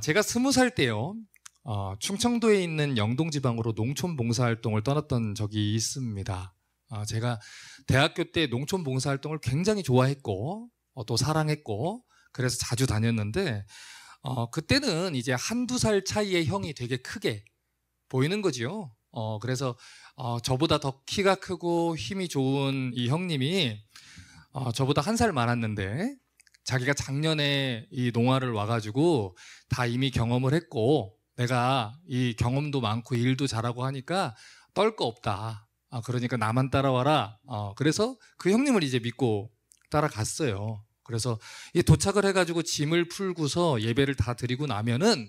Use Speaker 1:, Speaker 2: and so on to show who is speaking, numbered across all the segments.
Speaker 1: 제가 20살 때요, 충청도에 있는 영동지방으로 농촌 봉사활동을 떠났던 적이 있습니다. 제가 대학교 때 농촌 봉사활동을 굉장히 좋아했고, 또 사랑했고, 그래서 자주 다녔는데, 그때는 이제 한두 살 차이의 형이 되게 크게 보이는 거지요. 그래서 저보다 더 키가 크고 힘이 좋은 이 형님이 저보다 한 살 많았는데, 자기가 작년에 이 농화를 와가지고 다 이미 경험을 했고 내가 이 경험도 많고 일도 잘하고 하니까 떨 거 없다. 그러니까 나만 따라와라. 그래서 그 형님을 이제 믿고 따라갔어요. 그래서 이 도착을 해가지고 짐을 풀고서 예배를 다 드리고 나면은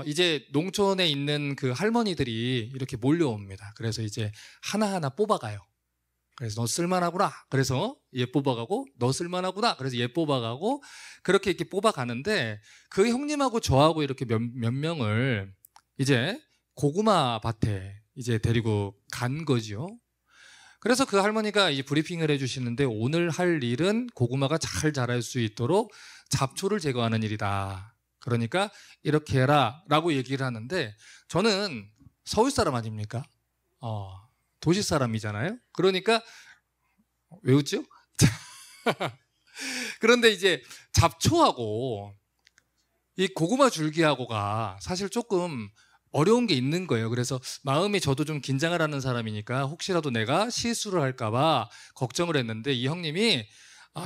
Speaker 1: 이제 농촌에 있는 그 할머니들이 이렇게 몰려옵니다. 그래서 이제 하나하나 뽑아가요. 그래서 너 쓸만하구나. 그래서 얘 뽑아가고 너 쓸만하구나. 그래서 얘 뽑아가고 그렇게 이렇게 뽑아가는데 그 형님하고 저하고 이렇게 몇 명을 이제 고구마 밭에 이제 데리고 간 거죠. 그래서 그 할머니가 이 브리핑을 해주시는데 오늘 할 일은 고구마가 잘 자랄 수 있도록 잡초를 제거하는 일이다. 그러니까 이렇게 해라 라고 얘기를 하는데 저는 서울 사람 아닙니까? 도시 사람이잖아요. 그러니까 왜 웃죠? 그런데 이제 잡초하고 이 고구마 줄기하고가 사실 조금 어려운 게 있는 거예요. 그래서 마음이 저도 좀 긴장을 하는 사람이니까 혹시라도 내가 실수를 할까봐 걱정을 했는데 이 형님이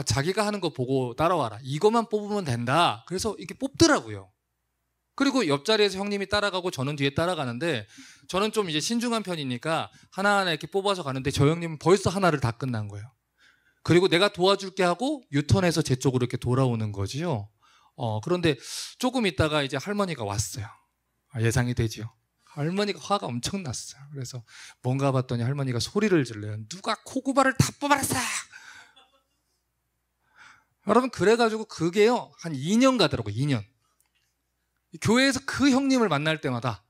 Speaker 1: 자기가 하는 거 보고 따라와라. 이것만 뽑으면 된다. 그래서 이렇게 뽑더라고요. 그리고 옆자리에서 형님이 따라가고 저는 뒤에 따라가는데 저는 좀 이제 신중한 편이니까 하나하나 이렇게 뽑아서 가는데 저 형님은 벌써 하나를 다 끝난 거예요. 그리고 내가 도와줄게 하고 유턴해서 제 쪽으로 이렇게 돌아오는 거지요. 그런데 조금 있다가 이제 할머니가 왔어요. 예상이 되죠. 할머니가 화가 엄청 났어요. 그래서 뭔가 봤더니 할머니가 소리를 질러요. 누가 고구마를 다 뽑아놨어! 여러분 그래가지고 그게요 한 2년 가더라고요. 2년. 교회에서 그 형님을 만날 때마다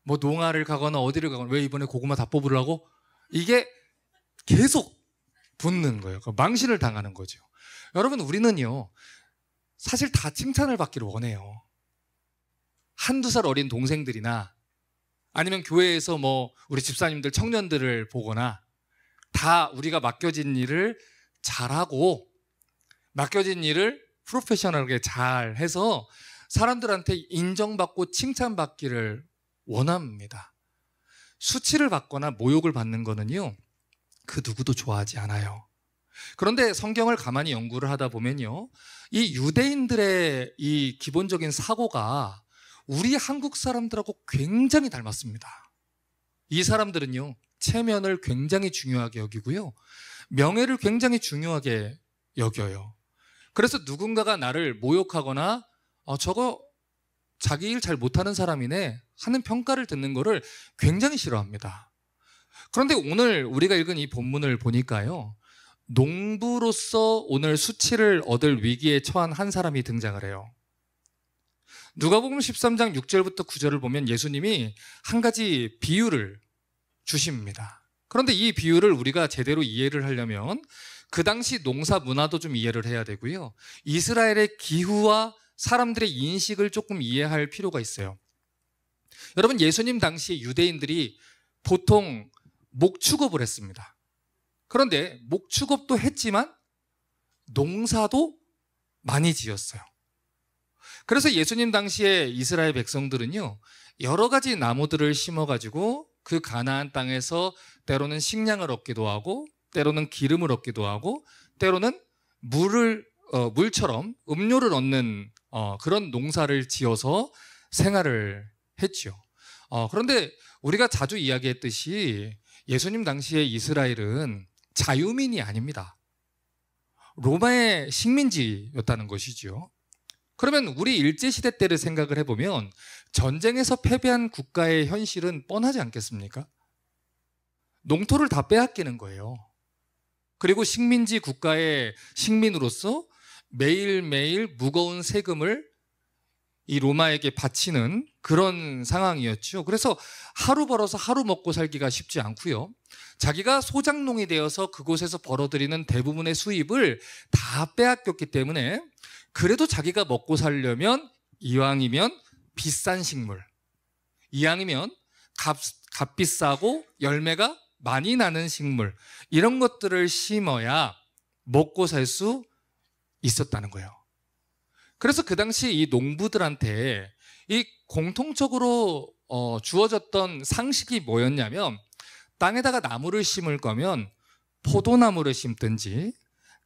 Speaker 1: 뭐 농화를 가거나 어디를 가거나 왜 이번에 고구마 다 뽑으려고? 이게 계속 붙는 거예요. 망신을 당하는 거죠. 여러분 우리는요 사실 다 칭찬을 받기를 원해요. 한두 살 어린 동생들이나 아니면 교회에서 뭐 우리 집사님들 청년들을 보거나 다 우리가 맡겨진 일을 잘하고 맡겨진 일을 프로페셔널하게 잘 해서 사람들한테 인정받고 칭찬받기를 원합니다. 수치를 받거나 모욕을 받는 거는요 그 누구도 좋아하지 않아요. 그런데 성경을 가만히 연구를 하다 보면요 이 유대인들의 이 기본적인 사고가 우리 한국 사람들하고 굉장히 닮았습니다. 이 사람들은요 체면을 굉장히 중요하게 여기고요 명예를 굉장히 중요하게 여겨요. 그래서 누군가가 나를 모욕하거나 저거 자기 일 잘 못하는 사람이네 하는 평가를 듣는 거를 굉장히 싫어합니다. 그런데 오늘 우리가 읽은 이 본문을 보니까요 농부로서 오늘 수치를 얻을 위기에 처한 한 사람이 등장을 해요. 누가복음 13장 6절부터 9절을 보면 예수님이 한 가지 비유를 주십니다. 그런데 이 비유를 우리가 제대로 이해를 하려면 그 당시 농사 문화도 좀 이해를 해야 되고요 이스라엘의 기후와 사람들의 인식을 조금 이해할 필요가 있어요. 여러분 예수님 당시 유대인들이 보통 목축업을 했습니다. 그런데 목축업도 했지만 농사도 많이 지었어요. 그래서 예수님 당시에 이스라엘 백성들은요 여러 가지 나무들을 심어가지고 그 가나안 땅에서 때로는 식량을 얻기도 하고 때로는 기름을 얻기도 하고 때로는 물처럼 음료를 얻는 그런 농사를 지어서 생활을 했죠. 그런데 우리가 자주 이야기했듯이 예수님 당시에 이스라엘은 자유민이 아닙니다. 로마의 식민지였다는 것이죠. 그러면 우리 일제시대 때를 생각을 해보면 전쟁에서 패배한 국가의 현실은 뻔하지 않겠습니까? 농토를 다 빼앗기는 거예요. 그리고 식민지 국가의 식민으로서 매일매일 무거운 세금을 이 로마에게 바치는 그런 상황이었죠. 그래서 하루 벌어서 하루 먹고 살기가 쉽지 않고요. 자기가 소작농이 되어서 그곳에서 벌어들이는 대부분의 수입을 다 빼앗겼기 때문에 그래도 자기가 먹고 살려면 이왕이면 비싼 식물, 이왕이면 값비싸고 열매가 많이 나는 식물, 이런 것들을 심어야 먹고 살 수 있었다는 거예요. 그래서 그 당시 이 농부들한테 이 공통적으로 주어졌던 상식이 뭐였냐면, 땅에다가 나무를 심을 거면 포도나무를 심든지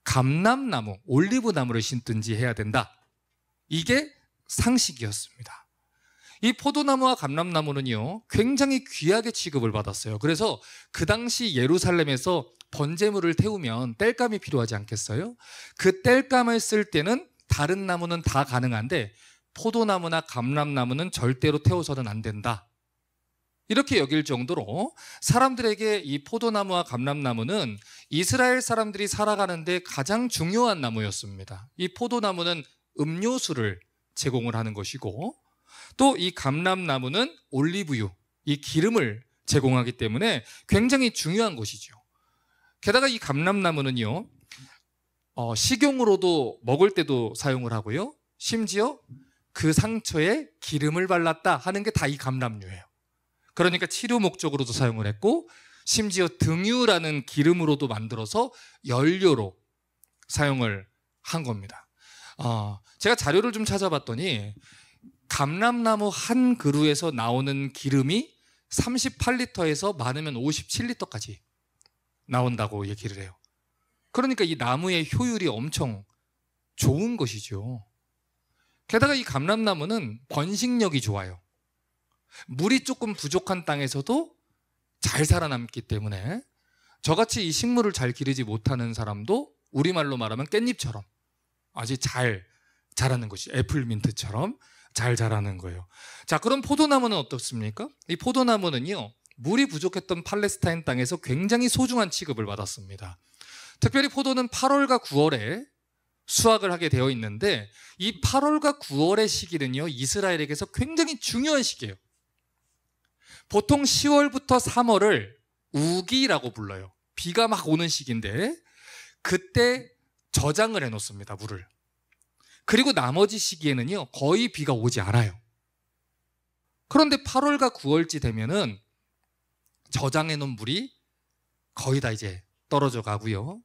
Speaker 1: 감람나무, 올리브나무를 심든지 해야 된다. 이게 상식이었습니다. 이 포도나무와 감람나무는요, 굉장히 귀하게 취급을 받았어요. 그래서 그 당시 예루살렘에서 번제물을 태우면 땔감이 필요하지 않겠어요? 그 땔감을 쓸 때는 다른 나무는 다 가능한데 포도나무나 감람나무는 절대로 태워서는 안 된다. 이렇게 여길 정도로 사람들에게 이 포도나무와 감람나무는 이스라엘 사람들이 살아가는데 가장 중요한 나무였습니다. 이 포도나무는 음료수를 제공을 하는 것이고, 또 이 감람나무는 올리브유, 이 기름을 제공하기 때문에 굉장히 중요한 것이죠. 게다가 이 감람나무는요, 식용으로도 먹을 때도 사용을 하고요, 심지어 그 상처에 기름을 발랐다 하는 게 다 이 감람유예요. 그러니까 치료 목적으로도 사용을 했고, 심지어 등유라는 기름으로도 만들어서 연료로 사용을 한 겁니다. 제가 자료를 좀 찾아봤더니 감람나무 한 그루에서 나오는 기름이 38리터에서 많으면 57리터까지 나온다고 얘기를 해요. 그러니까 이 나무의 효율이 엄청 좋은 것이죠. 게다가 이 감람나무는 번식력이 좋아요. 물이 조금 부족한 땅에서도 잘 살아남기 때문에 저같이 이 식물을 잘 기르지 못하는 사람도 우리말로 말하면 깻잎처럼 아주 잘 자라는 것이, 애플민트처럼 잘 자라는 거예요. 자, 그럼 포도나무는 어떻습니까? 이 포도나무는요, 물이 부족했던 팔레스타인 땅에서 굉장히 소중한 취급을 받았습니다. 특별히 포도는 8월과 9월에 수확을 하게 되어 있는데, 이 8월과 9월의 시기는요, 이스라엘에게서 굉장히 중요한 시기예요. 보통 10월부터 3월을 우기라고 불러요. 비가 막 오는 시기인데 그때 저장을 해놓습니다, 물을. 그리고 나머지 시기에는요, 거의 비가 오지 않아요. 그런데 8월과 9월쯤 되면은 저장해놓은 물이 거의 다 이제 떨어져 가고요,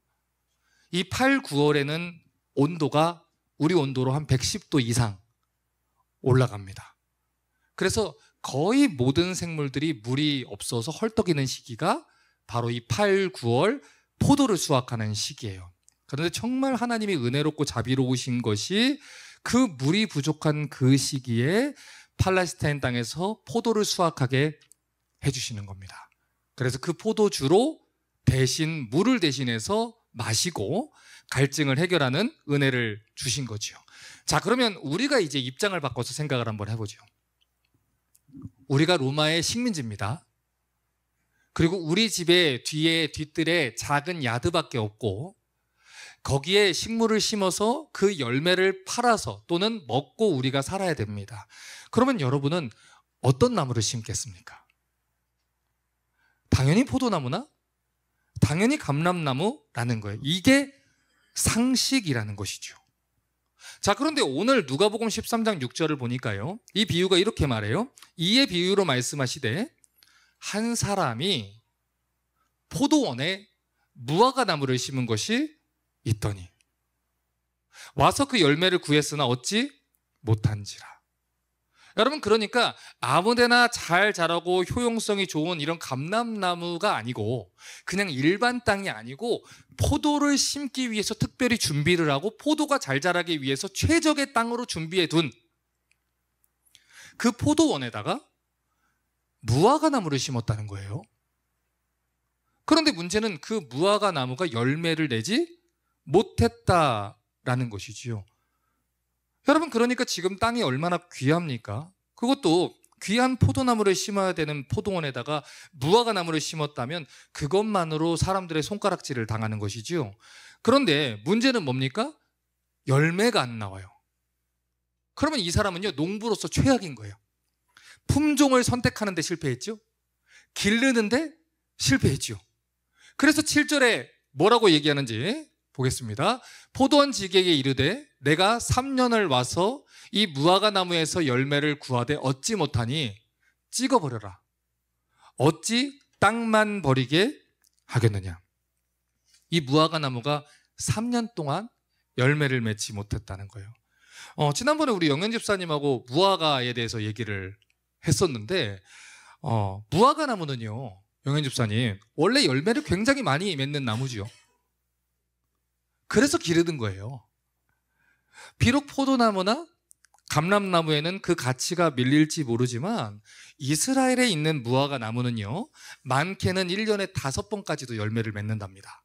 Speaker 1: 이 8, 9월에는 온도가 우리 온도로 한 110도 이상 올라갑니다. 그래서 거의 모든 생물들이 물이 없어서 헐떡이는 시기가 바로 이 8, 9월 포도를 수확하는 시기예요. 그런데 정말 하나님이 은혜롭고 자비로우신 것이 그 물이 부족한 그 시기에 팔레스타인 땅에서 포도를 수확하게 해주시는 겁니다. 그래서 그 포도주로 대신 물을 대신해서 마시고 갈증을 해결하는 은혜를 주신 거죠. 자, 그러면 우리가 이제 입장을 바꿔서 생각을 한번 해보죠. 우리가 로마의 식민지입니다. 그리고 우리 집에 뒤에 뒷뜰에 작은 야드밖에 없고 거기에 식물을 심어서 그 열매를 팔아서 또는 먹고 우리가 살아야 됩니다. 그러면 여러분은 어떤 나무를 심겠습니까? 당연히 포도나무나 당연히 감람나무라는 거예요. 이게 상식이라는 것이죠. 자, 그런데 오늘 누가복음 13장 6절을 보니까요, 이 비유가 이렇게 말해요. 이의 비유로 말씀하시되 한 사람이 포도원에 무화과 나무를 심은 것이 있더니 와서 그 열매를 구했으나 얻지 못한지라. 여러분, 그러니까 아무데나 잘 자라고 효용성이 좋은 이런 감람나무가 아니고 그냥 일반 땅이 아니고 포도를 심기 위해서 특별히 준비를 하고 포도가 잘 자라기 위해서 최적의 땅으로 준비해 둔 그 포도원에다가 무화과 나무를 심었다는 거예요. 그런데 문제는 그 무화과 나무가 열매를 내지 못했다라는 것이지요. 여러분, 그러니까 지금 땅이 얼마나 귀합니까? 그것도 귀한 포도나무를 심어야 되는 포도원에다가 무화과 나무를 심었다면 그것만으로 사람들의 손가락질을 당하는 것이지요. 그런데 문제는 뭡니까? 열매가 안 나와요. 그러면 이 사람은요, 농부로서 최악인 거예요. 품종을 선택하는 데 실패했죠. 기르는데 실패했죠. 그래서 7절에 뭐라고 얘기하는지 보겠습니다. 포도원 지객에게 이르되 내가 3년을 와서 이 무화과 나무에서 열매를 구하되 얻지 못하니 찍어버려라. 어찌 땅만 버리게 하겠느냐. 이 무화과 나무가 3년 동안 열매를 맺지 못했다는 거예요. 지난번에 우리 영현 집사님하고 무화과에 대해서 얘기를 했었는데 무화과 나무는요, 영현 집사님, 원래 열매를 굉장히 많이 맺는 나무지요. 그래서 기르는 거예요. 비록 포도나무나 감람나무에는 그 가치가 밀릴지 모르지만 이스라엘에 있는 무화과 나무는요, 많게는 1년에 5번까지도 열매를 맺는답니다.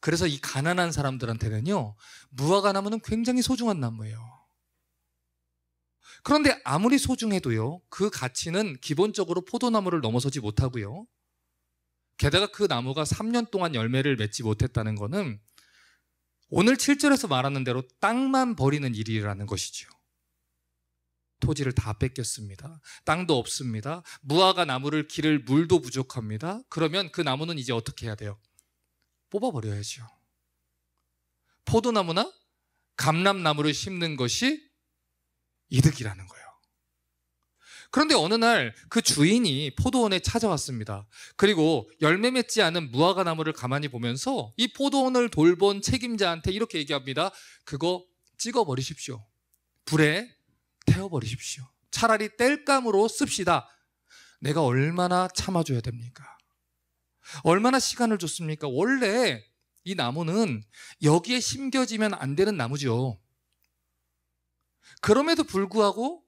Speaker 1: 그래서 이 가난한 사람들한테는요, 무화과 나무는 굉장히 소중한 나무예요. 그런데 아무리 소중해도요, 그 가치는 기본적으로 포도나무를 넘어서지 못하고요. 게다가 그 나무가 3년 동안 열매를 맺지 못했다는 것은 오늘 7절에서 말하는 대로 땅만 버리는 일이라는 것이죠. 토지를 다 뺏겼습니다. 땅도 없습니다. 무화과 나무를 기를 물도 부족합니다. 그러면 그 나무는 이제 어떻게 해야 돼요? 뽑아버려야죠. 포도나무나 감람나무를 심는 것이 이득이라는 거예요. 그런데 어느 날 그 주인이 포도원에 찾아왔습니다. 그리고 열매 맺지 않은 무화과 나무를 가만히 보면서 이 포도원을 돌본 책임자한테 이렇게 얘기합니다. 그거 찍어버리십시오. 불에 태워버리십시오. 차라리 땔감으로 씁시다. 내가 얼마나 참아줘야 됩니까? 얼마나 시간을 줬습니까? 원래 이 나무는 여기에 심겨지면 안 되는 나무죠. 그럼에도 불구하고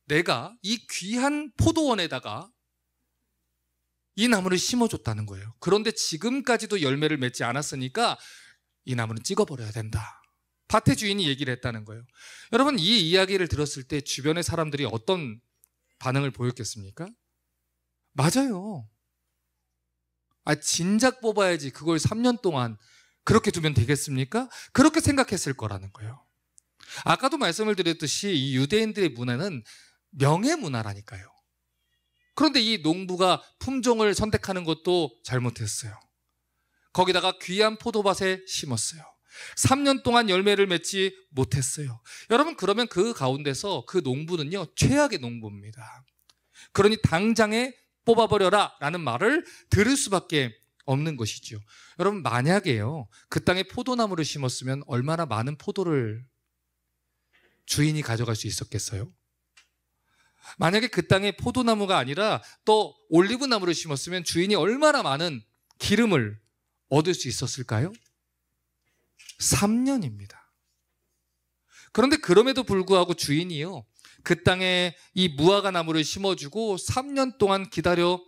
Speaker 1: 내가 이 귀한 포도원에다가 이 나무를 심어줬다는 거예요. 그런데 지금까지도 열매를 맺지 않았으니까 이 나무는 찍어버려야 된다. 밭의 주인이 얘기를 했다는 거예요. 여러분, 이 이야기를 들었을 때 주변의 사람들이 어떤 반응을 보였겠습니까? 맞아요. 진작 뽑아야지 그걸 3년 동안 그렇게 두면 되겠습니까? 그렇게 생각했을 거라는 거예요. 아까도 말씀을 드렸듯이 이 유대인들의 문화는 명예 문화라니까요. 그런데 이 농부가 품종을 선택하는 것도 잘못했어요. 거기다가 귀한 포도밭에 심었어요. 3년 동안 열매를 맺지 못했어요. 여러분, 그러면 그 가운데서 그 농부는요, 최악의 농부입니다. 그러니 당장에 뽑아버려라 라는 말을 들을 수밖에 없는 것이죠. 여러분, 만약에요, 그 땅에 포도나무를 심었으면 얼마나 많은 포도를 주인이 가져갈 수 있었겠어요? 만약에 그 땅에 포도나무가 아니라 또 올리브나무를 심었으면 주인이 얼마나 많은 기름을 얻을 수 있었을까요? 3년입니다. 그런데 그럼에도 불구하고 주인이요, 그 땅에 이 무화과 나무를 심어주고 3년 동안 기다려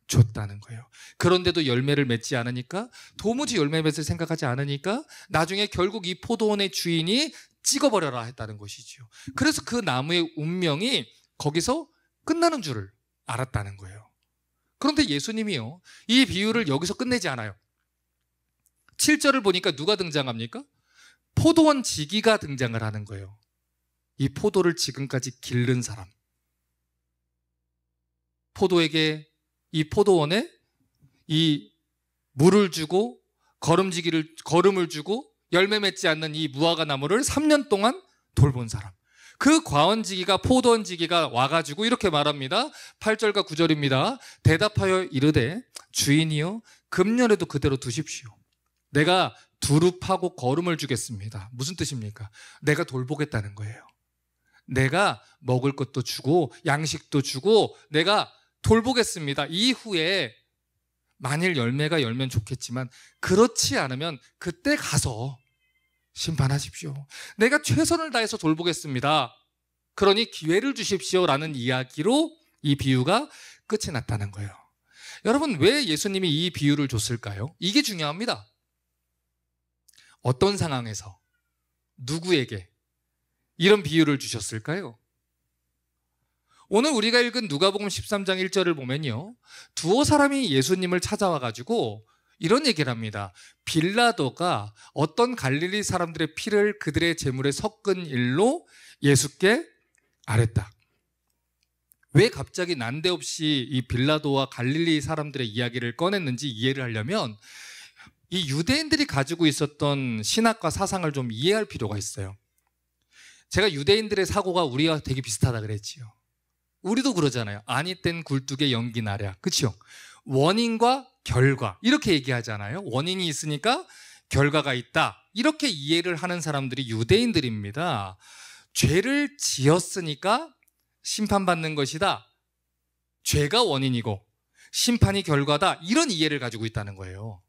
Speaker 1: 줬다는 거예요. 그런데도 열매를 맺지 않으니까, 도무지 열매 맺을 생각하지 않으니까 나중에 결국 이 포도원의 주인이 찍어버려라 했다는 것이죠. 그래서 그 나무의 운명이 거기서 끝나는 줄을 알았다는 거예요. 그런데 예수님이요, 이 비유를 여기서 끝내지 않아요. 7절을 보니까 누가 등장합니까? 포도원 지기가 등장을 하는 거예요. 이 포도를 지금까지 기른 사람, 포도에게 이 포도원에 이 물을 주고 거름을 주고 열매 맺지 않는 이 무화과 나무를 3년 동안 돌본 사람, 그 과원지기가, 포도원지기가 와가지고 이렇게 말합니다. 8절과 9절입니다. 대답하여 이르되 주인이여, 금년에도 그대로 두십시오. 내가 두루 파고 거름을 주겠습니다. 무슨 뜻입니까? 내가 돌보겠다는 거예요. 내가 먹을 것도 주고 양식도 주고 내가 돌보겠습니다. 이후에 만일 열매가 열면 좋겠지만 그렇지 않으면 그때 가서 심판하십시오. 내가 최선을 다해서 돌보겠습니다. 그러니 기회를 주십시오 라는 이야기로 이 비유가 끝이 났다는 거예요. 여러분, 왜 예수님이 이 비유를 줬을까요? 이게 중요합니다. 어떤 상황에서 누구에게 이런 비유를 주셨을까요? 오늘 우리가 읽은 누가복음 13장 1절을 보면요, 두어 사람이 예수님을 찾아와가지고 이런 얘기를 합니다. 빌라도가 어떤 갈릴리 사람들의 피를 그들의 제물에 섞은 일로 예수께 아랬다. 왜 갑자기 난데없이 이 빌라도와 갈릴리 사람들의 이야기를 꺼냈는지 이해를 하려면 이 유대인들이 가지고 있었던 신학과 사상을 좀 이해할 필요가 있어요. 제가 유대인들의 사고가 우리와 되게 비슷하다 그랬지요. 우리도 그러잖아요. 아니 땐 굴뚝에 연기 나랴. 그렇죠? 원인과 결과 이렇게 얘기하잖아요. 원인이 있으니까 결과가 있다. 이렇게 이해를 하는 사람들이 유대인들입니다. 죄를 지었으니까 심판받는 것이다. 죄가 원인이고 심판이 결과다. 이런 이해를 가지고 있다는 거예요.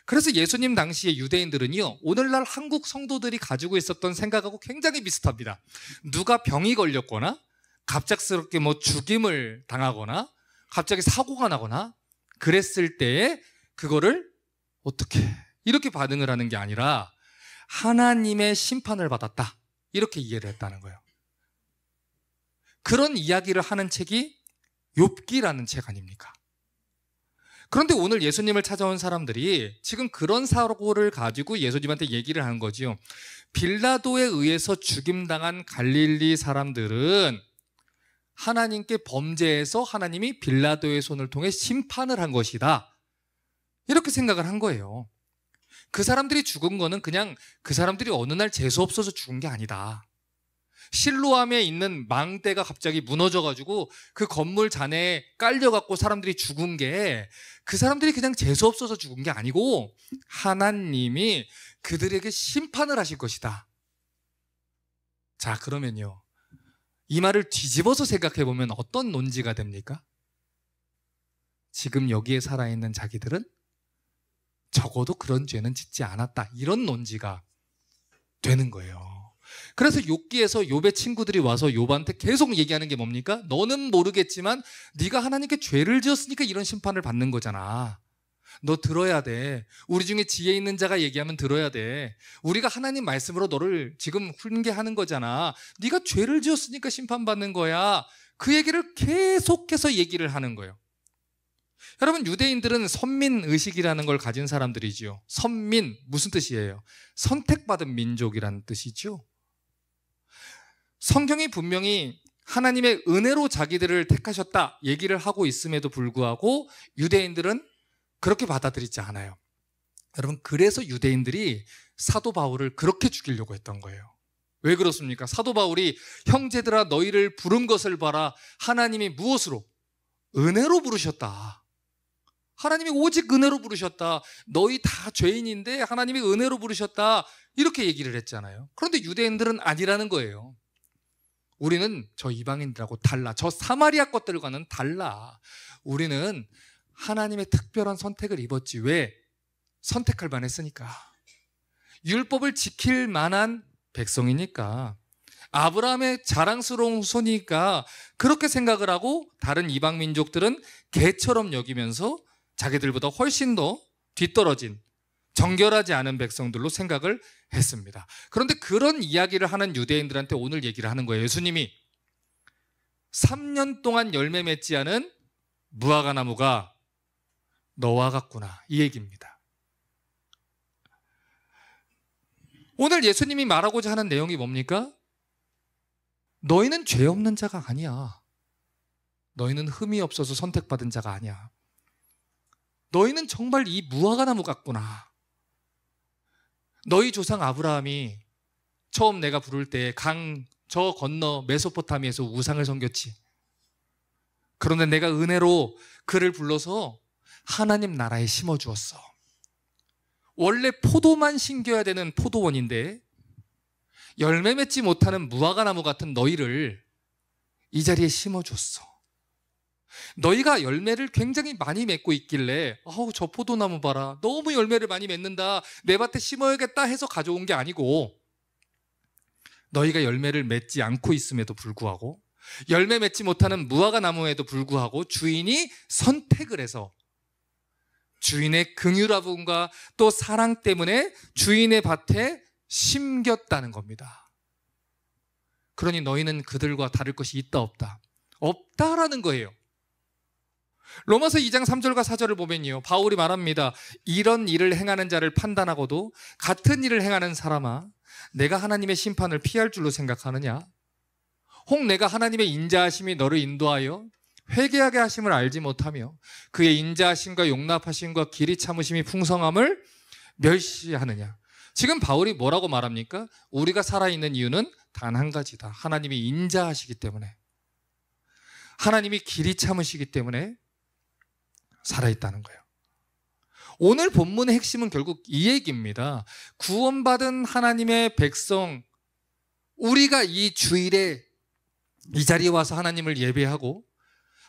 Speaker 1: 그래서 예수님 당시의 유대인들은요, 오늘날 한국 성도들이 가지고 있었던 생각하고 굉장히 비슷합니다. 누가 병이 걸렸거나 갑작스럽게 뭐 죽임을 당하거나 갑자기 사고가 나거나 그랬을 때에 그거를 어떻게 이렇게 반응을 하는 게 아니라 하나님의 심판을 받았다. 이렇게 이해를 했다는 거예요. 그런 이야기를 하는 책이 욥기라는 책 아닙니까? 그런데 오늘 예수님을 찾아온 사람들이 지금 그런 사고를 가지고 예수님한테 얘기를 하는 거지요. 빌라도에 의해서 죽임당한 갈릴리 사람들은 하나님께 범죄해서 하나님이 빌라도의 손을 통해 심판을 한 것이다. 이렇게 생각을 한 거예요. 그 사람들이 죽은 거는 그냥 그 사람들이 어느 날 재수 없어서 죽은 게 아니다. 실로암에 있는 망대가 갑자기 무너져가지고 그 건물 잔에 깔려갖고 사람들이 죽은 게 그 사람들이 그냥 재수 없어서 죽은 게 아니고 하나님이 그들에게 심판을 하실 것이다. 자, 그러면요, 이 말을 뒤집어서 생각해 보면 어떤 논지가 됩니까? 지금 여기에 살아있는 자기들은 적어도 그런 죄는 짓지 않았다. 이런 논지가 되는 거예요. 그래서 욥기에서 욥의 친구들이 와서 욥한테 계속 얘기하는 게 뭡니까? 너는 모르겠지만 네가 하나님께 죄를 지었으니까 이런 심판을 받는 거잖아. 너 들어야 돼. 우리 중에 지혜 있는 자가 얘기하면 들어야 돼. 우리가 하나님 말씀으로 너를 지금 훈계하는 거잖아. 네가 죄를 지었으니까 심판받는 거야. 그 얘기를 계속해서 얘기를 하는 거예요. 여러분, 유대인들은 선민의식이라는 걸 가진 사람들이지요. 선민, 무슨 뜻이에요? 선택받은 민족이라는 뜻이죠. 성경이 분명히 하나님의 은혜로 자기들을 택하셨다 얘기를 하고 있음에도 불구하고 유대인들은 그렇게 받아들이지 않아요. 여러분, 그래서 유대인들이 사도 바울을 그렇게 죽이려고 했던 거예요. 왜 그렇습니까? 사도 바울이 형제들아 너희를 부른 것을 봐라. 하나님이 무엇으로? 은혜로 부르셨다. 하나님이 오직 은혜로 부르셨다. 너희 다 죄인인데 하나님이 은혜로 부르셨다. 이렇게 얘기를 했잖아요. 그런데 유대인들은 아니라는 거예요. 우리는 저 이방인들하고 달라. 저 사마리아 것들과는 달라. 우리는 하나님의 특별한 선택을 입었지. 왜? 선택할 만했으니까. 율법을 지킬 만한 백성이니까. 아브라함의 자랑스러운 후손이니까 그렇게 생각을 하고 다른 이방 민족들은 개처럼 여기면서 자기들보다 훨씬 더 뒤떨어진 정결하지 않은 백성들로 생각을 했습니다. 그런데 그런 이야기를 하는 유대인들한테 오늘 얘기를 하는 거예요. 예수님이 3년 동안 열매 맺지 않은 무화과 나무가 너와 같구나, 이 얘기입니다. 오늘 예수님이 말하고자 하는 내용이 뭡니까? 너희는 죄 없는 자가 아니야. 너희는 흠이 없어서 선택받은 자가 아니야. 너희는 정말 이 무화과 나무 같구나. 너희 조상 아브라함이 처음 내가 부를 때 강 저 건너 메소포타미아에서 우상을 섬겼지. 그런데 내가 은혜로 그를 불러서 하나님 나라에 심어주었어. 원래 포도만 심겨야 되는 포도원인데 열매 맺지 못하는 무화과 나무 같은 너희를 이 자리에 심어줬어. 너희가 열매를 굉장히 많이 맺고 있길래 저 포도나무 봐라, 너무 열매를 많이 맺는다, 내 밭에 심어야겠다 해서 가져온 게 아니고, 너희가 열매를 맺지 않고 있음에도 불구하고, 열매 맺지 못하는 무화과 나무에도 불구하고 주인이 선택을 해서 주인의 긍휼함과 또 사랑 때문에 주인의 밭에 심겼다는 겁니다. 그러니 너희는 그들과 다를 것이 있다 없다? 없다라는 거예요. 로마서 2장 3절과 4절을 보면요, 바울이 말합니다. 이런 일을 행하는 자를 판단하고도 같은 일을 행하는 사람아, 내가 하나님의 심판을 피할 줄로 생각하느냐? 혹 내가 하나님의 인자하심이 너를 인도하여 회개하게 하심을 알지 못하며 그의 인자하심과 용납하심과 길이 참으심이 풍성함을 멸시하느냐. 지금 바울이 뭐라고 말합니까? 우리가 살아있는 이유는 단 한 가지다. 하나님이 인자하시기 때문에, 하나님이 길이 참으시기 때문에 살아있다는 거예요. 오늘 본문의 핵심은 결국 이 얘기입니다. 구원받은 하나님의 백성, 우리가 이 주일에 이 자리에 와서 하나님을 예배하고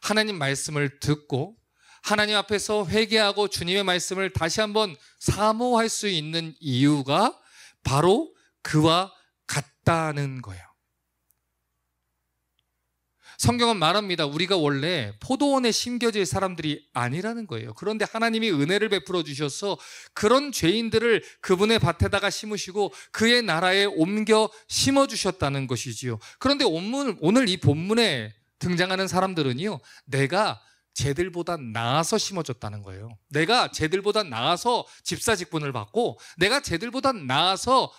Speaker 1: 하나님 말씀을 듣고 하나님 앞에서 회개하고 주님의 말씀을 다시 한번 사모할 수 있는 이유가 바로 그와 같다는 거예요. 성경은 말합니다. 우리가 원래 포도원에 심겨질 사람들이 아니라는 거예요. 그런데 하나님이 은혜를 베풀어 주셔서 그런 죄인들을 그분의 밭에다가 심으시고 그의 나라에 옮겨 심어주셨다는 것이지요. 그런데 오늘 이 본문에 등장하는 사람들은요, 내가 쟤들보다 나아서 심어졌다는 거예요. 내가 쟤들보다 나아서 집사 직분을 받고, 내가 쟤들보다 나아서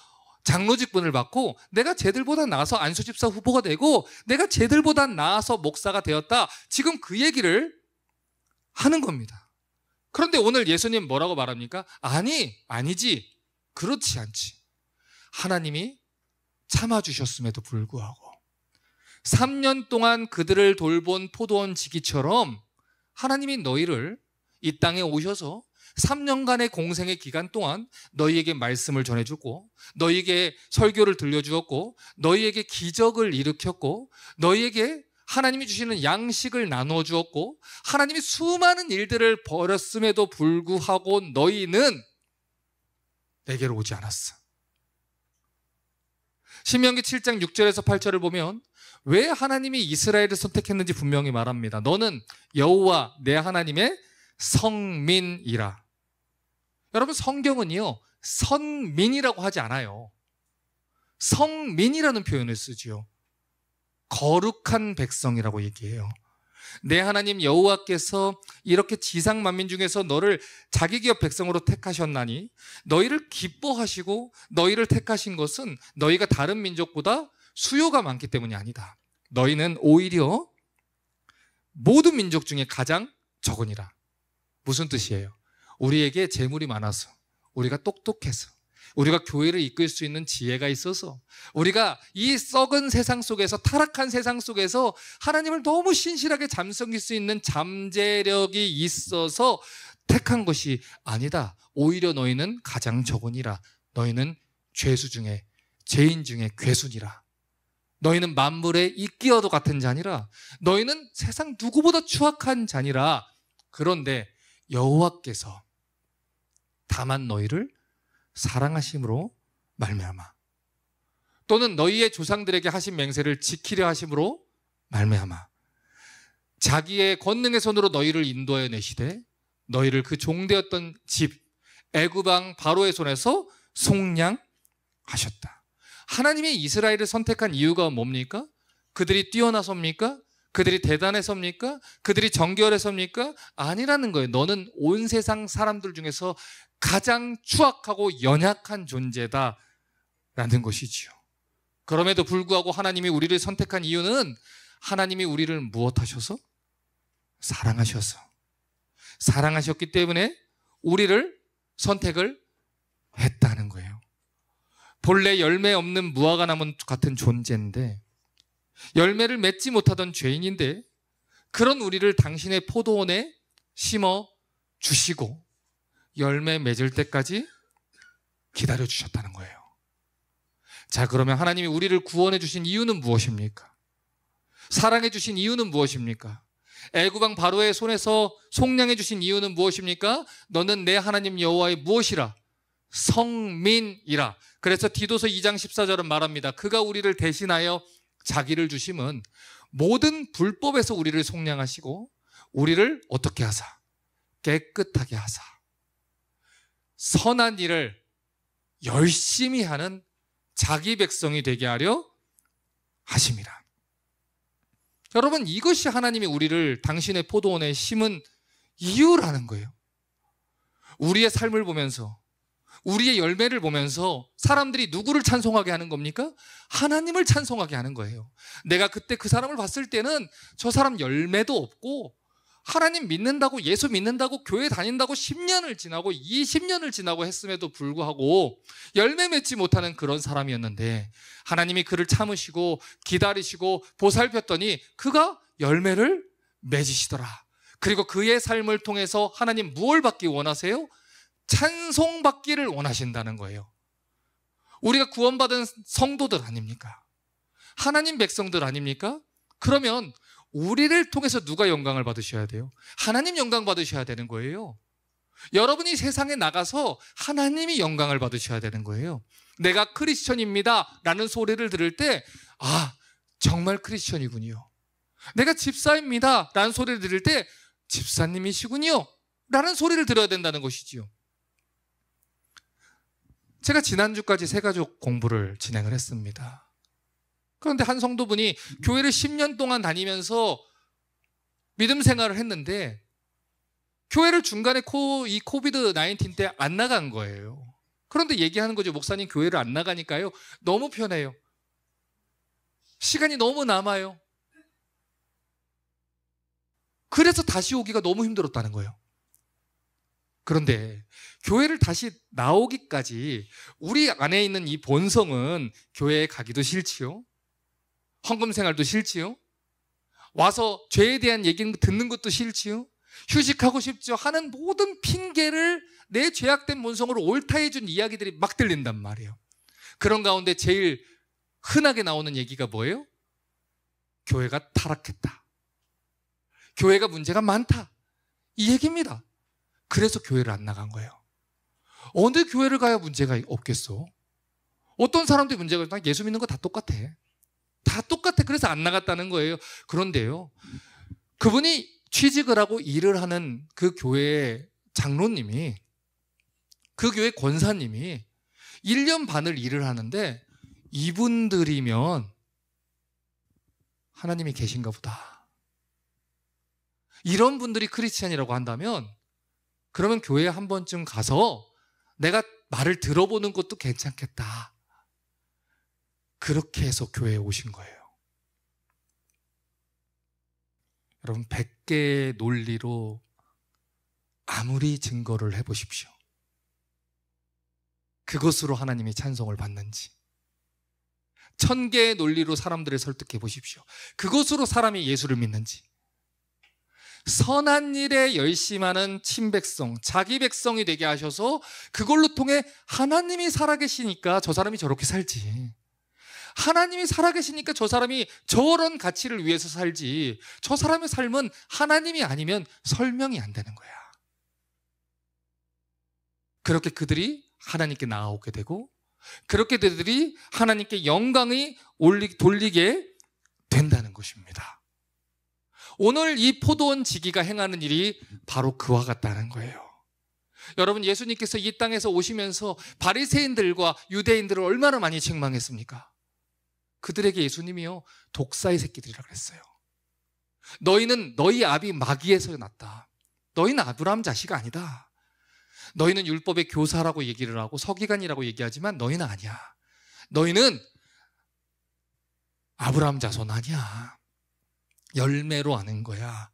Speaker 1: 장로 직분을 받고, 내가 쟤들보다 나아서 안수집사 후보가 되고, 내가 쟤들보다 나아서 목사가 되었다. 지금 그 얘기를 하는 겁니다. 그런데 오늘 예수님 뭐라고 말합니까? 아니지. 그렇지 않지. 하나님이 참아주셨음에도 불구하고 3년 동안 그들을 돌본 포도원 지기처럼 하나님이 너희를 이 땅에 오셔서 3년간의 공생의 기간 동안 너희에게 말씀을 전해주고, 너희에게 설교를 들려주었고, 너희에게 기적을 일으켰고, 너희에게 하나님이 주시는 양식을 나누어 주었고, 하나님이 수많은 일들을 벌였음에도 불구하고 너희는 내게로 오지 않았어. 신명기 7장 6절에서 8절을 보면 왜 하나님이 이스라엘을 선택했는지 분명히 말합니다. 너는 여호와 내 하나님의 성민이라. 여러분, 성경은요 선민이라고 하지 않아요. 성민이라는 표현을 쓰지요. 거룩한 백성이라고 얘기해요. 내 하나님 여호와께서 이렇게 지상 만민 중에서 너를 자기 기업 백성으로 택하셨나니, 너희를 기뻐하시고 너희를 택하신 것은 너희가 다른 민족보다 수요가 많기 때문이 아니다. 너희는 오히려 모든 민족 중에 가장 적으니라. 무슨 뜻이에요? 우리에게 재물이 많아서, 우리가 똑똑해서, 우리가 교회를 이끌 수 있는 지혜가 있어서, 우리가 이 썩은 세상 속에서, 타락한 세상 속에서 하나님을 너무 신실하게 잠섬길 수 있는 잠재력이 있어서 택한 것이 아니다. 오히려 너희는 가장 적으니라. 너희는 죄수 중에, 죄인 중에 괴순이라. 너희는 만물의 이끼와도 같은 자니라. 너희는 세상 누구보다 추악한 자니라. 그런데 여호와께서 다만 너희를 사랑하심으로 말미암아, 또는 너희의 조상들에게 하신 맹세를 지키려 하심으로 말미암아 자기의 권능의 손으로 너희를 인도하여 내시되 너희를 그 종되었던 집 애굽 왕 바로의 손에서 속량하셨다. 하나님이 이스라엘을 선택한 이유가 뭡니까? 그들이 뛰어나섭니까? 그들이 대단해서입니까? 그들이 정결해서입니까? 아니라는 거예요. 너는 온 세상 사람들 중에서 가장 추악하고 연약한 존재다 라는 것이지요. 그럼에도 불구하고 하나님이 우리를 선택한 이유는 하나님이 우리를 무엇하셔서? 사랑하셔서. 사랑하셨기 때문에 우리를 선택을 했다는 거예요. 본래 열매 없는 무화과 나무 같은 존재인데, 열매를 맺지 못하던 죄인인데, 그런 우리를 당신의 포도원에 심어 주시고 열매 맺을 때까지 기다려 주셨다는 거예요. 자, 그러면 하나님이 우리를 구원해 주신 이유는 무엇입니까? 사랑해 주신 이유는 무엇입니까? 애굽 왕 바로의 손에서 속량해 주신 이유는 무엇입니까? 너는 내 하나님 여호와의 무엇이라? 성민이라. 그래서 디도서 2장 14절은 말합니다. 그가 우리를 대신하여 자기를 주심은 모든 불법에서 우리를 속량하시고 우리를 어떻게 하사? 깨끗하게 하사. 선한 일을 열심히 하는 자기 백성이 되게 하려 하심이라. 여러분, 이것이 하나님이 우리를 당신의 포도원에 심은 이유라는 거예요. 우리의 삶을 보면서, 우리의 열매를 보면서 사람들이 누구를 찬송하게 하는 겁니까? 하나님을 찬송하게 하는 거예요. 내가 그때 그 사람을 봤을 때는 저 사람 열매도 없고 하나님 믿는다고, 예수 믿는다고, 교회 다닌다고 10년을 지나고 20년을 지나고 했음에도 불구하고 열매 맺지 못하는 그런 사람이었는데 하나님이 그를 참으시고 기다리시고 보살폈더니 그가 열매를 맺으시더라. 그리고 그의 삶을 통해서 하나님 무엇을 받기 원하세요? 찬송받기를 원하신다는 거예요. 우리가 구원받은 성도들 아닙니까? 하나님 백성들 아닙니까? 그러면 우리를 통해서 누가 영광을 받으셔야 돼요? 하나님 영광 받으셔야 되는 거예요. 여러분이 세상에 나가서 하나님이 영광을 받으셔야 되는 거예요. 내가 크리스천입니다 라는 소리를 들을 때 정말 크리스천이군요. 내가 집사입니다 라는 소리를 들을 때 집사님이시군요 라는 소리를 들어야 된다는 것이지요. 제가 지난주까지 새가족 공부를 진행을 했습니다. 그런데 한 성도분이 교회를 10년 동안 다니면서 믿음 생활을 했는데 교회를 중간에 이 코비드-19 때 안 나간 거예요. 그런데 얘기하는 거죠. 목사님, 교회를 안 나가니까요 너무 편해요. 시간이 너무 남아요. 그래서 다시 오기가 너무 힘들었다는 거예요. 그런데 교회를 다시 나오기까지 우리 안에 있는 이 본성은 교회에 가기도 싫지요, 헌금 생활도 싫지요, 와서 죄에 대한 얘기 듣는 것도 싫지요, 휴식하고 싶죠 하는 모든 핑계를 내 죄악된 본성으로 옳다 해준 이야기들이 막 들린단 말이에요. 그런 가운데 제일 흔하게 나오는 얘기가 뭐예요? 교회가 타락했다, 교회가 문제가 많다, 이 얘기입니다. 그래서 교회를 안 나간 거예요. 어느 교회를 가야 문제가 없겠어? 어떤 사람들이 문제가 있다? 예수 믿는 거 다 똑같아. 다 똑같아. 그래서 안 나갔다는 거예요. 그런데요, 그분이 취직을 하고 일을 하는 그 교회의 장로님이, 그 교회 권사님이 1년 반을 일을 하는데 이분들이면 하나님이 계신가 보다, 이런 분들이 크리스찬이라고 한다면 그러면 교회에 한 번쯤 가서 내가 말을 들어보는 것도 괜찮겠다. 그렇게 해서 교회에 오신 거예요. 여러분, 100개의 논리로 아무리 증거를 해보십시오. 그것으로 하나님이 찬송을 받는지, 1000개의 논리로 사람들을 설득해 보십시오. 그것으로 사람이 예수를 믿는지. 선한 일에 열심하는 친백성, 자기 백성이 되게 하셔서 그걸로 통해 하나님이 살아계시니까 저 사람이 저렇게 살지, 하나님이 살아계시니까 저 사람이 저런 가치를 위해서 살지, 저 사람의 삶은 하나님이 아니면 설명이 안 되는 거야. 그렇게 그들이 하나님께 나아오게 되고, 그렇게 그들이 하나님께 영광이 돌리게 된다는 것입니다. 오늘 이 포도원 지기가 행하는 일이 바로 그와 같다는 거예요. 여러분, 예수님께서 이 땅에서 오시면서 바리새인들과 유대인들을 얼마나 많이 책망했습니까? 그들에게 예수님이요, 독사의 새끼들이라 그랬어요. 너희는 너희 아비 마귀에서 났다. 너희는 아브라함 자식 아니다. 너희는 율법의 교사라고 얘기를 하고 서기관이라고 얘기하지만 너희는 아니야. 너희는 아브라함 자손 아니야. 열매로 아는 거야.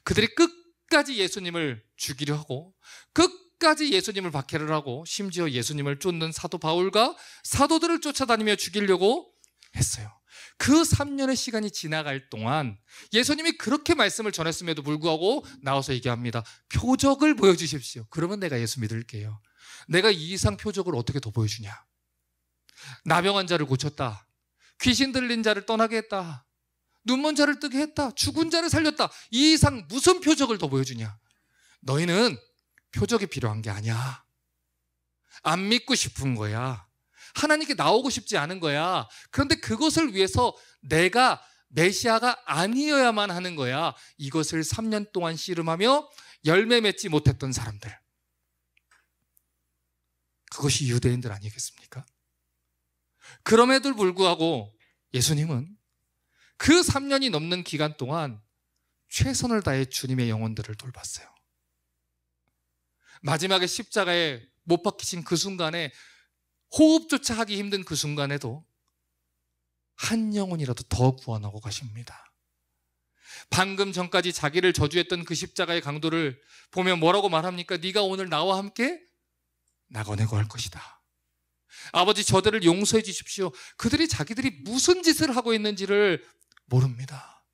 Speaker 1: 그들이 끝까지 예수님을 죽이려 하고, 끝까지 예수님을 박해를 하고, 심지어 예수님을 쫓는 사도 바울과 사도들을 쫓아다니며 죽이려고 했어요. 그 3년의 시간이 지나갈 동안 예수님이 그렇게 말씀을 전했음에도 불구하고 나와서 얘기합니다. 표적을 보여주십시오. 그러면 내가 예수 믿을게요. 내가 이 이상 표적을 어떻게 더 보여주냐? 나병한 자를 고쳤다, 귀신 들린 자를 떠나게 했다, 눈먼 자를 뜨게 했다, 죽은 자를 살렸다, 이 이상 무슨 표적을 더 보여주냐? 너희는 표적이 필요한 게 아니야. 안 믿고 싶은 거야. 하나님께 나오고 싶지 않은 거야. 그런데 그것을 위해서 내가 메시아가 아니어야만 하는 거야. 이것을 3년 동안 씨름하며 열매 맺지 못했던 사람들, 그것이 유대인들 아니겠습니까? 그럼에도 불구하고 예수님은 그 3년이 넘는 기간 동안 최선을 다해 주님의 영혼들을 돌봤어요. 마지막에 십자가에 못 박히신 그 순간에, 호흡조차 하기 힘든 그 순간에도 한 영혼이라도 더 구원하고 가십니다. 방금 전까지 자기를 저주했던 그 십자가의 강도를 보면 뭐라고 말합니까? 네가 오늘 나와 함께 나그네 갈 것이다. 아버지, 저들을 용서해 주십시오. 그들이 자기들이 무슨 짓을 하고 있는지를 모릅니다.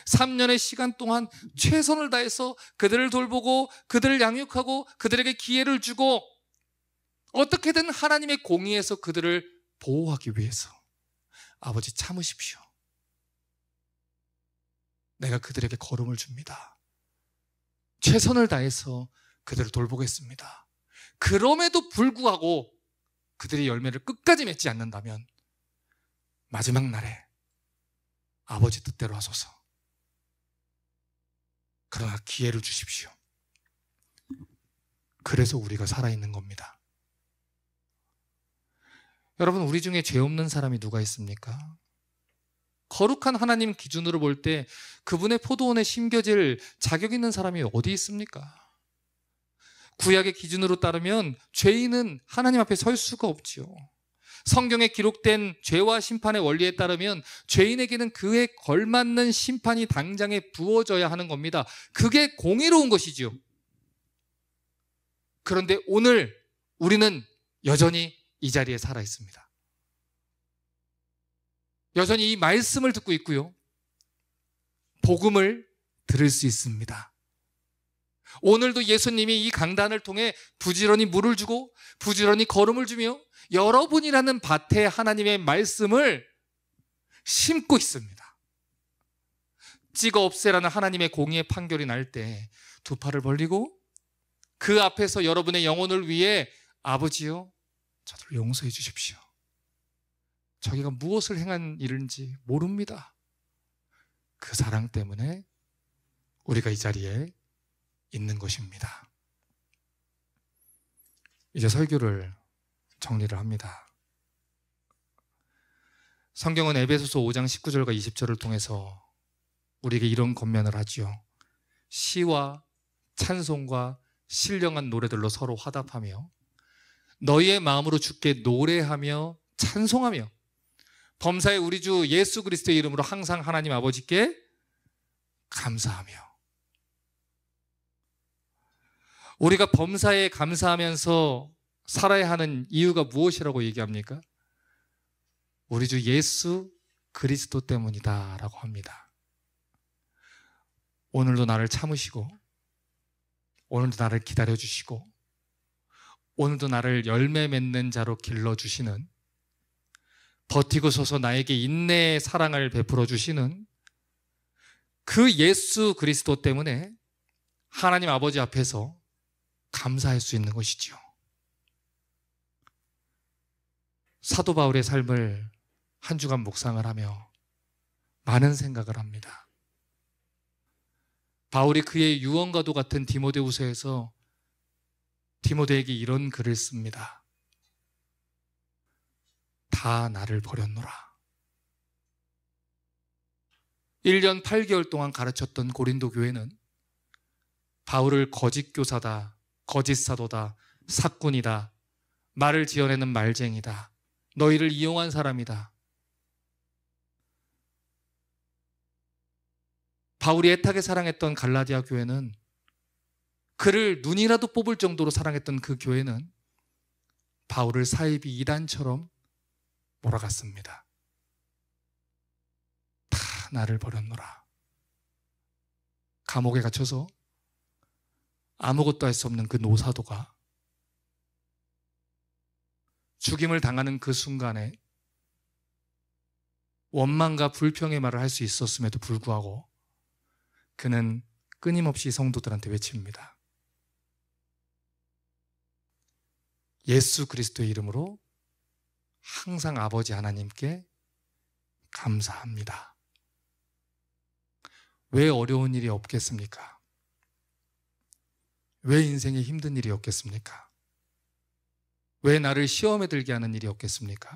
Speaker 1: 3년의 시간 동안 최선을 다해서 그들을 돌보고 그들을 양육하고 그들에게 기회를 주고 어떻게든 하나님의 공의에서 그들을 보호하기 위해서, 아버지 참으십시오. 내가 그들에게 걸음을 줍니다. 최선을 다해서 그들을 돌보겠습니다. 그럼에도 불구하고 그들이 열매를 끝까지 맺지 않는다면 마지막 날에 아버지 뜻대로 하소서. 그러나 기회를 주십시오. 그래서 우리가 살아있는 겁니다. 여러분, 우리 중에 죄 없는 사람이 누가 있습니까? 거룩한 하나님 기준으로 볼 때 그분의 포도원에 심겨질 자격 있는 사람이 어디 있습니까? 구약의 기준으로 따르면 죄인은 하나님 앞에 설 수가 없지요. 성경에 기록된 죄와 심판의 원리에 따르면 죄인에게는 그에 걸맞는 심판이 당장에 부어져야 하는 겁니다. 그게 공의로운 것이지요. 그런데 오늘 우리는 여전히 이 자리에 살아 있습니다. 여전히 이 말씀을 듣고 있고요, 복음을 들을 수 있습니다. 오늘도 예수님이 이 강단을 통해 부지런히 물을 주고 부지런히 걸음을 주며 여러분이라는 밭에 하나님의 말씀을 심고 있습니다. 찍어 없애라는 하나님의 공의의 판결이 날 때 두 팔을 벌리고 그 앞에서 여러분의 영혼을 위해, 아버지요, 저들을 용서해 주십시오. 저희가 무엇을 행한 일인지 모릅니다. 그 사랑 때문에 우리가 이 자리에 있는 것입니다. 이제 설교를 정리를 합니다. 성경은 에베소서 5장 19절과 20절을 통해서 우리에게 이런 권면을 하지요. 시와 찬송과 신령한 노래들로 서로 화답하며 너희의 마음으로 주께 노래하며 찬송하며 범사의 우리 주 예수 그리스도의 이름으로 항상 하나님 아버지께 감사하며. 우리가 범사에 감사하면서 살아야 하는 이유가 무엇이라고 얘기합니까? 우리 주 예수 그리스도 때문이다 라고 합니다. 오늘도 나를 참으시고, 오늘도 나를 기다려주시고, 오늘도 나를 열매 맺는 자로 길러주시는, 버티고 서서 나에게 인내의 사랑을 베풀어 주시는 그 예수 그리스도 때문에 하나님 아버지 앞에서 감사할 수 있는 것이지요. 사도 바울의 삶을 한 주간 묵상을 하며 많은 생각을 합니다. 바울이 그의 유언과도 같은 디모데후서에서 디모데에게 이런 글을 씁니다. 다 나를 버렸노라. 1년 8개월 동안 가르쳤던 고린도 교회는 바울을 거짓 교사다, 거짓 사도다, 사꾼이다, 말을 지어내는 말쟁이다, 너희를 이용한 사람이다. 바울이 애타게 사랑했던 갈라디아 교회는, 그를 눈이라도 뽑을 정도로 사랑했던 그 교회는 바울을 사이비 이단처럼 몰아갔습니다. 다 나를 버렸노라. 감옥에 갇혀서 아무것도 할 수 없는 그 노사도가 죽임을 당하는 그 순간에 원망과 불평의 말을 할 수 있었음에도 불구하고 그는 끊임없이 성도들한테 외칩니다. 예수 그리스도의 이름으로 항상 아버지 하나님께 감사합니다. 왜 어려운 일이 없겠습니까? 왜 인생에 힘든 일이 없겠습니까? 왜 나를 시험에 들게 하는 일이 없겠습니까?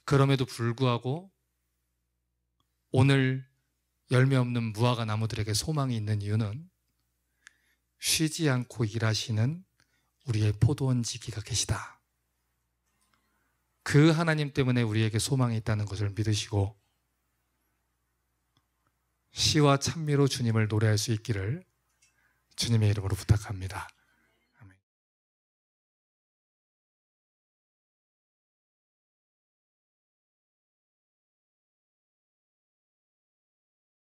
Speaker 1: 그럼에도 불구하고 오늘 열매 없는 무화과 나무들에게 소망이 있는 이유는 쉬지 않고 일하시는 우리의 포도원 지기가 계시다. 그 하나님 때문에 우리에게 소망이 있다는 것을 믿으시고 시와 찬미로 주님을 노래할 수 있기를 주님의 이름으로 부탁합니다.